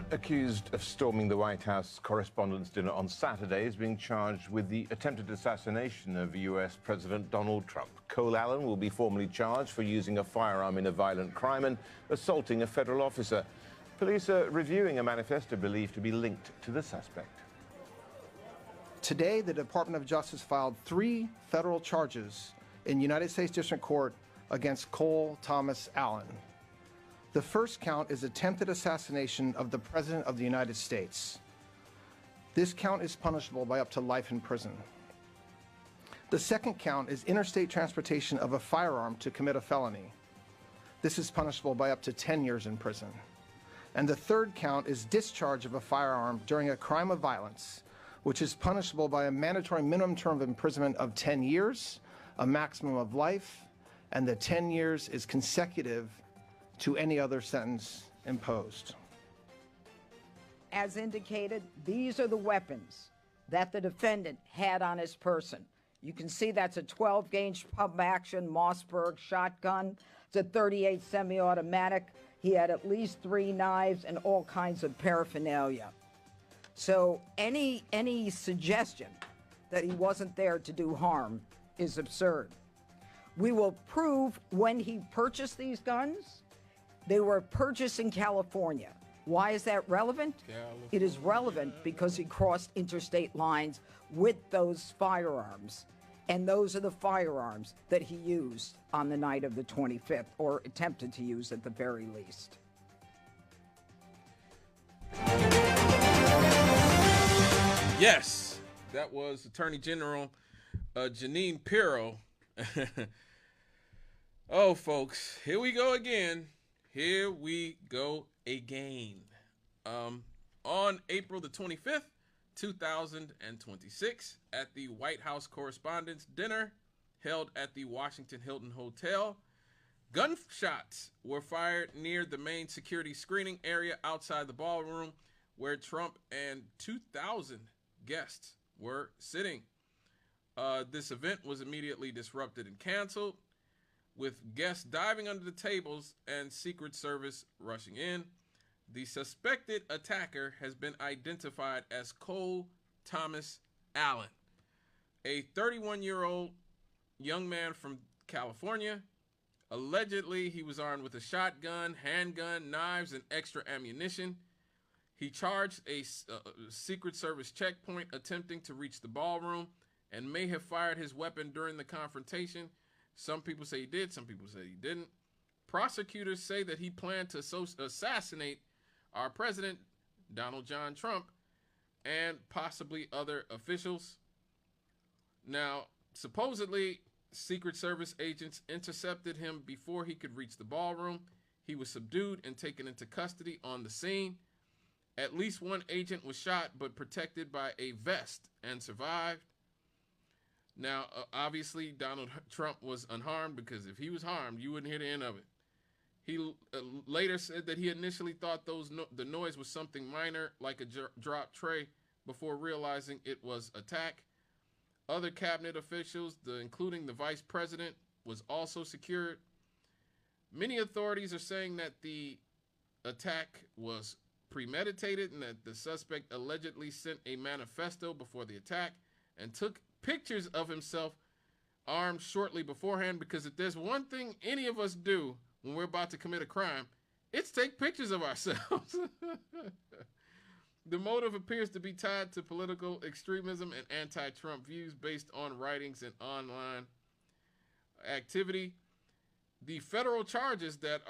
man accused of storming the White House Correspondents Dinner on Saturday is being charged with the attempted assassination of U.S. President Donald Trump. Cole Allen will be formally charged for using a firearm in a violent crime and assaulting a federal officer. Police are reviewing a manifesto believed to be linked to the suspect. Today, the Department of Justice filed 3 federal charges in United States District Court against Cole Thomas Allen. The first count is attempted assassination of the President of the United States. This count is punishable by up to life in prison. The second count is interstate transportation of a firearm to commit a felony. This is punishable by up to 10 years in prison. And the third count is discharge of a firearm during a crime of violence, which is punishable by a mandatory minimum term of imprisonment of 10 years, a maximum of life, and the 10 years is consecutive to any other sentence imposed. As indicated, these are the weapons that the defendant had on his person. You can see that's a 12-gauge pump-action Mossberg shotgun. It's a .38 semi-automatic. He had at least 3 knives and all kinds of paraphernalia. So any suggestion that he wasn't there to do harm is absurd. We will prove when he purchased these guns. They were purchased in California. Why is that relevant? It is relevant because he crossed interstate lines with those firearms. And those are the firearms that he used on the night of the 25th, or attempted to use at the very least. Yes, that was Attorney General Jeanine Pirro. Oh, folks, here we go again. Here we go again. On April the 25th, 2026, at the White House Correspondents Dinner held at the Washington Hilton Hotel, gunshots were fired near the main security screening area outside the ballroom where Trump and 2,000 guests were sitting. This event was immediately disrupted and canceled, with guests diving under the tables and Secret Service rushing in. The suspected attacker has been identified as Cole Thomas Allen, a 31-year-old young man from California. Allegedly, he was armed with a shotgun, handgun, knives, and extra ammunition. He charged a Secret Service checkpoint attempting to reach the ballroom and may have fired his weapon during the confrontation. Some people say he did, some people say he didn't. Prosecutors say that he planned to assassinate our president, Donald John Trump, and possibly other officials. Now, supposedly, Secret Service agents intercepted him before he could reach the ballroom. He was subdued and taken into custody on the scene. At least one agent was shot but protected by a vest and survived. Now, obviously, Donald Trump was unharmed, because if he was harmed, you wouldn't hear the end of it. He later said that he initially thought the noise was something minor, like a dropped tray, before realizing it was attack. Other cabinet officials, including the vice president, was also secured. Many authorities are saying that the attack was premeditated and that the suspect allegedly sent a manifesto before the attack and took pictures of himself armed shortly beforehand, because if there's one thing any of us do when we're about to commit a crime, it's take pictures of ourselves. The motive appears to be tied to political extremism and anti-Trump views based on writings and online activity. The federal charges that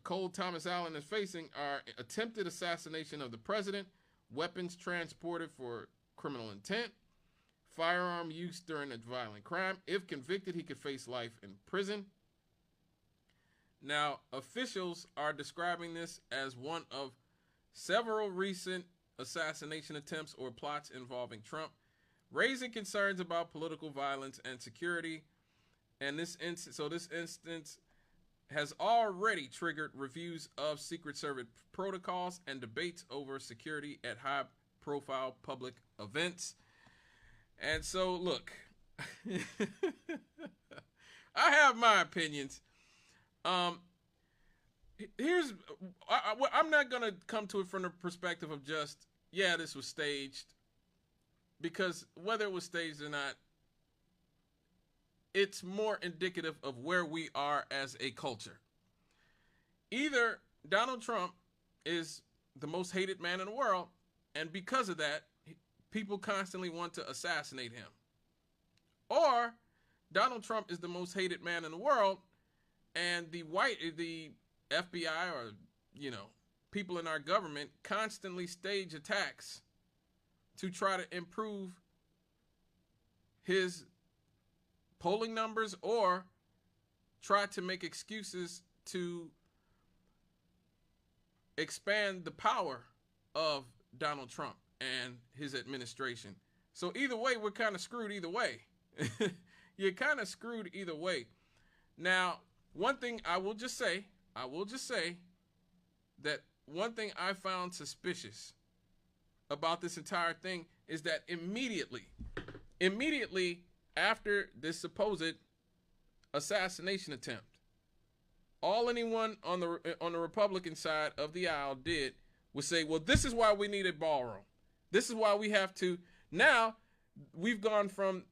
Cole Thomas Allen is facing are attempted assassination of the president, weapons transported for criminal intent, firearm use during a violent crime. If convicted, he could face life in prison. Now, officials are describing this as one of several recent assassination attempts or plots involving Trump, raising concerns about political violence and security. And this instance has already triggered reviews of Secret Service protocols and debates over security at high-profile public events. And so, look, I have my opinions. I'm not going to come to it from the perspective of just, yeah, this was staged. Because whether it was staged or not, it's more indicative of where we are as a culture. Either Donald Trump is the most hated man in the world, and because of that, people constantly want to assassinate him. Or Donald Trump is the most hated man in the world, and the FBI or, people in our government constantly stage attacks to try to improve his polling numbers or try to make excuses to expand the power of Donald Trump and his administration. So either way, we're kind of screwed either way. You're kind of screwed either way. Now, one thing I will just say that one thing I found suspicious about this entire thing is that immediately after this supposed assassination attempt, all anyone on the Republican side of the aisle did was say, well, this is why we need a ballroom. This is why we have to. Now we've gone from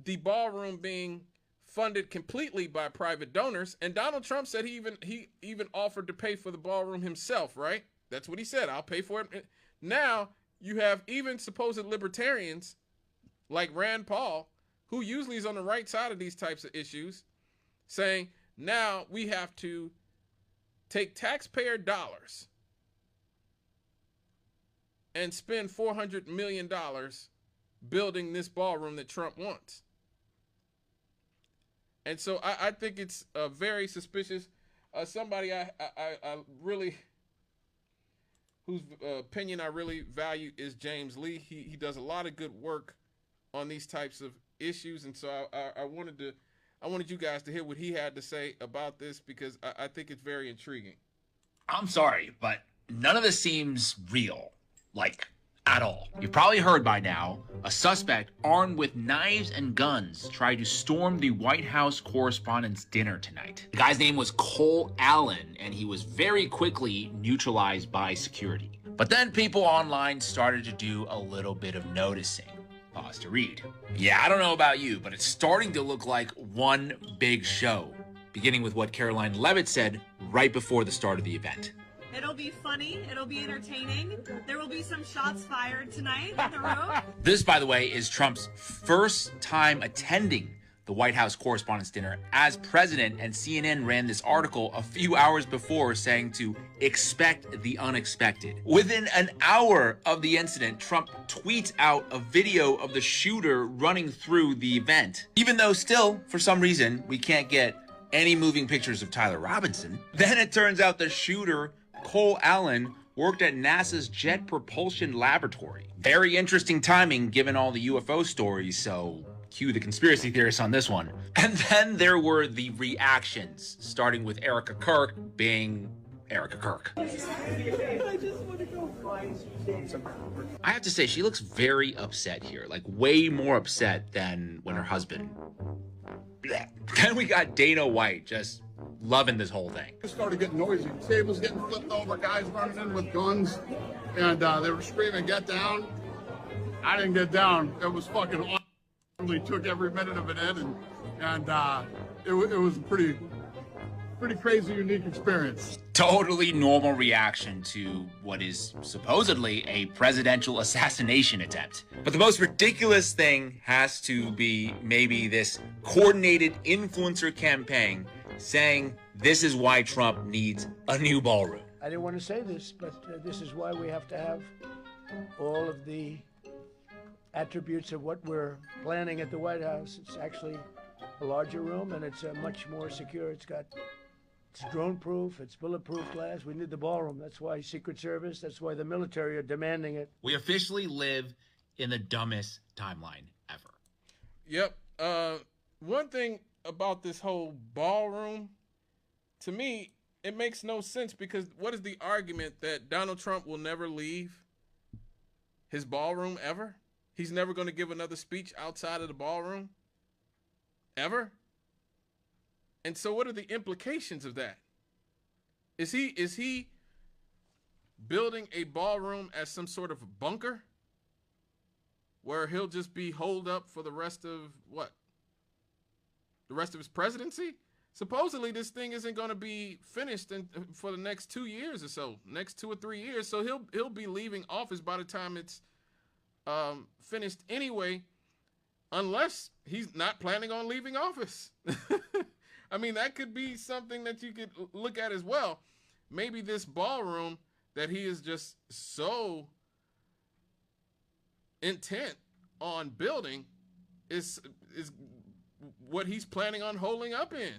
the ballroom being funded completely by private donors, and Donald Trump said he even offered to pay for the ballroom himself, right? That's what he said. I'll pay for it. Now you have even supposed libertarians like Rand Paul, who usually is on the right side of these types of issues, saying now we have to take taxpayer dollars and spend $400 million building this ballroom that Trump wants. And so I think it's very suspicious. Somebody I really, whose opinion I really value is James Lee. He does a lot of good work on these types of issues, and so I wanted you guys to hear what he had to say about this, because I think it's very intriguing. I'm sorry, but none of this seems real, like, at all. You've probably heard by now, a suspect armed with knives and guns tried to storm the White House Correspondents' Dinner tonight. The guy's name was Cole Allen, and he was very quickly neutralized by security. But then people online started to do a little bit of noticing. Pause to read. Yeah, I don't know about you, but it's starting to look like one big show, beginning with what Caroline Levitt said right before the start of the event. It'll be funny. It'll be entertaining. There will be some shots fired tonight in the room. This, by the way, is Trump's first time attending the White House Correspondents' Dinner as president, and CNN ran this article a few hours before saying to expect the unexpected. Within an hour of the incident, Trump tweets out a video of the shooter running through the event. Even though still, for some reason, we can't get any moving pictures of Tyler Robinson. Then it turns out the shooter, Cole Allen, worked at NASA's Jet Propulsion Laboratory. Very interesting timing given all the UFO stories, so cue the conspiracy theorists on this one. And then there were the reactions, starting with Erica Kirk being Erica Kirk. I just want to go find I have to say, she looks very upset here, like way more upset than when her husband. Blech. Then we got Dana White just loving this whole thing. It started getting noisy. Tables getting flipped over, guys running in with guns, and they were screaming, "Get down!" I didn't get down. It was fucking awesome. We took every minute of it in, and it was a pretty crazy, unique experience. Totally normal reaction to what is supposedly a presidential assassination attempt. But the most ridiculous thing has to be maybe this coordinated influencer campaign saying this is why Trump needs a new ballroom. I didn't want to say this, but this is why we have to have all of the attributes of what we're planning at the White House. It's actually a larger room, and it's much more secure. It's drone-proof, it's bulletproof glass. We need the ballroom. That's why Secret Service, that's why the military are demanding it. We officially live in the dumbest timeline ever. Yep. One thing about this whole ballroom, to me, it makes no sense, because what is the argument that Donald Trump will never leave his ballroom ever? He's never going to give another speech outside of the ballroom? Ever? And so what are the implications of that? Is he building a ballroom as some sort of bunker where he'll just be holed up for the rest of what? The rest of his presidency? Supposedly this thing isn't going to be finished for the next 2 years or so, next 2 or 3 years. So he'll be leaving office by the time it's finished anyway, unless he's not planning on leaving office. I mean, that could be something that you could look at as well. Maybe this ballroom that he is just so intent on building is what he's planning on holding up in.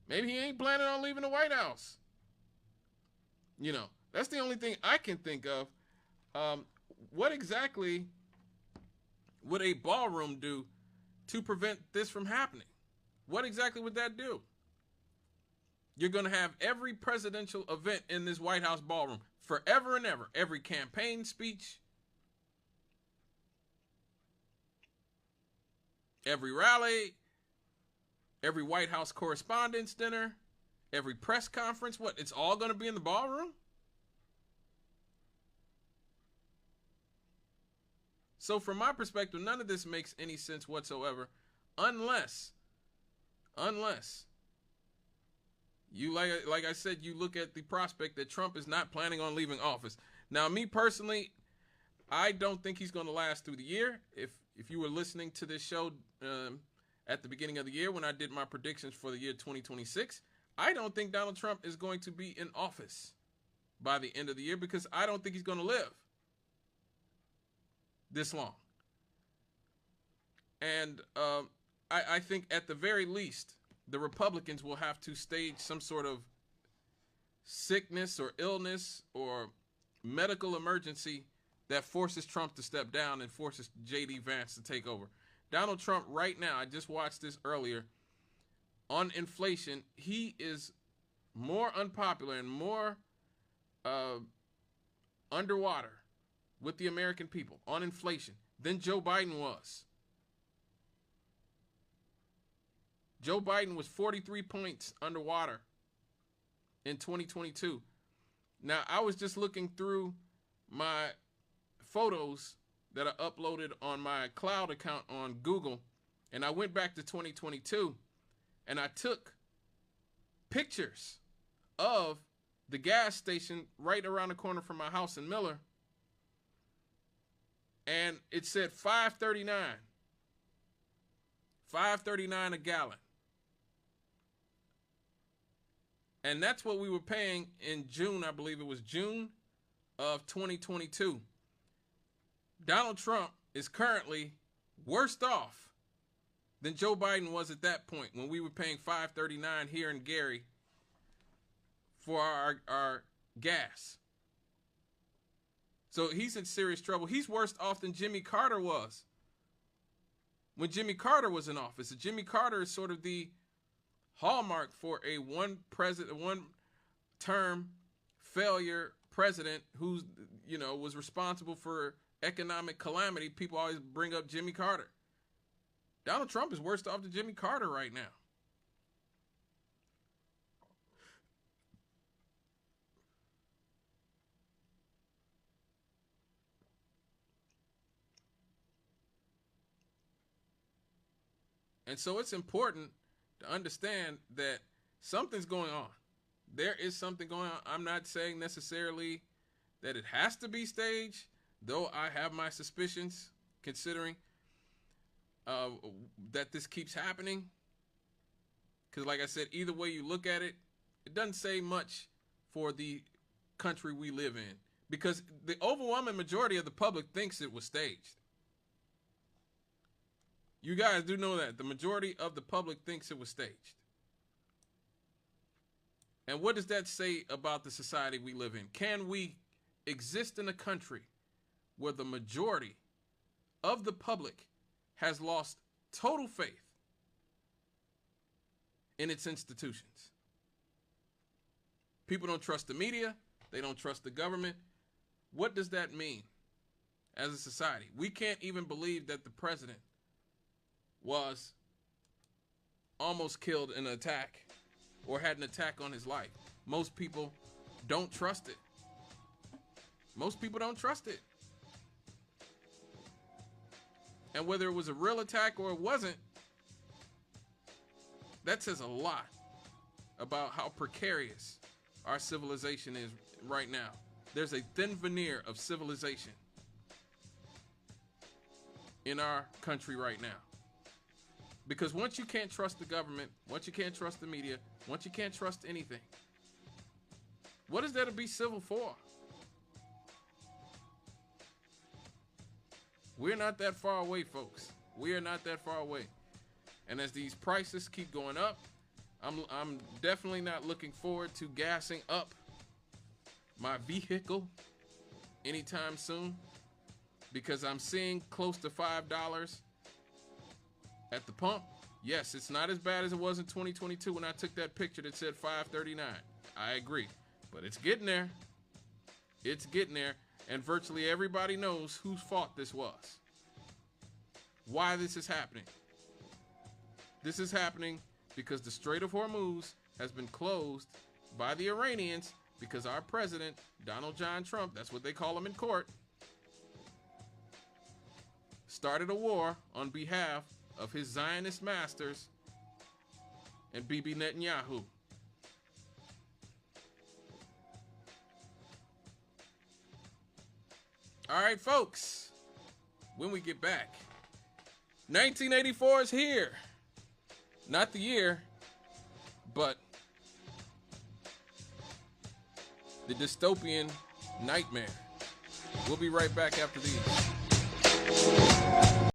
Maybe he ain't planning on leaving the White House. You know, that's the only thing I can think of. What exactly would a ballroom do to prevent this from happening? What exactly would that do? You're going to have every presidential event in this White House ballroom forever and ever. Every campaign speech, every rally, every White House Correspondents Dinner, every press conference. What, it's all going to be in the ballroom? So from my perspective, none of this makes any sense whatsoever unless you, like I said, you look at the prospect that Trump is not planning on leaving office. Now, me personally, I don't think he's going to last through the year. If you were listening to this show at the beginning of the year when I did my predictions for the year 2026, I don't think Donald Trump is going to be in office by the end of the year because I don't think he's going to live this long. And I think at the very least, the Republicans will have to stage some sort of sickness or illness or medical emergency that forces Trump to step down and forces J.D. Vance to take over. Donald Trump right now, I just watched this earlier, on inflation, he is more unpopular and more underwater with the American people on inflation than Joe Biden was. Joe Biden was 43 points underwater in 2022. Now, I was just looking through my photos that are uploaded on my cloud account on Google, and I went back to 2022, and I took pictures of the gas station right around the corner from my house in Miller, and it said $5.39. $5.39 a gallon. And that's what we were paying in June, I believe it was June of 2022. Donald Trump is currently worse off than Joe Biden was at that point when we were paying $5.39 here in Gary for our gas. So he's in serious trouble. He's worse off than Jimmy Carter was when Jimmy Carter was in office. And Jimmy Carter is sort of the hallmark for a one-term failure president who's, was responsible for economic calamity. People always bring up Jimmy Carter. Donald Trump is worse off than Jimmy Carter right now. And so it's important to understand that something's going on. There is something going on. I'm not saying necessarily that it has to be staged, though I have my suspicions considering that this keeps happening. Because like I said, either way you look at it, it doesn't say much for the country we live in. Because the overwhelming majority of the public thinks it was staged. You guys do know that. The majority of the public thinks it was staged. And what does that say about the society we live in? Can we exist in a country where the majority of the public has lost total faith in its institutions? People don't trust the media. They don't trust the government. What does that mean as a society? We can't even believe that the president was almost killed in an attack or had an attack on his life. Most people don't trust it. Most people don't trust it. And whether it was a real attack or it wasn't, that says a lot about how precarious our civilization is right now. There's a thin veneer of civilization in our country right now. Because once you can't trust the government, once you can't trust the media, once you can't trust anything, what is there to be civil for? We're not that far away, folks. We are not that far away. And as these prices keep going up, I'm definitely not looking forward to gassing up my vehicle anytime soon, because I'm seeing close to $5 at the pump. Yes, it's not as bad as it was in 2022 when I took that picture that said $5.39. I agree, but it's getting there. It's getting there, and virtually everybody knows whose fault this was. Why this is happening. This is happening because the Strait of Hormuz has been closed by the Iranians because our president, Donald John Trump, that's what they call him in court, started a war on behalf of his Zionist masters and Bibi Netanyahu. All right, folks, when we get back, 1984 is here. Not the year, but the dystopian nightmare. We'll be right back after these.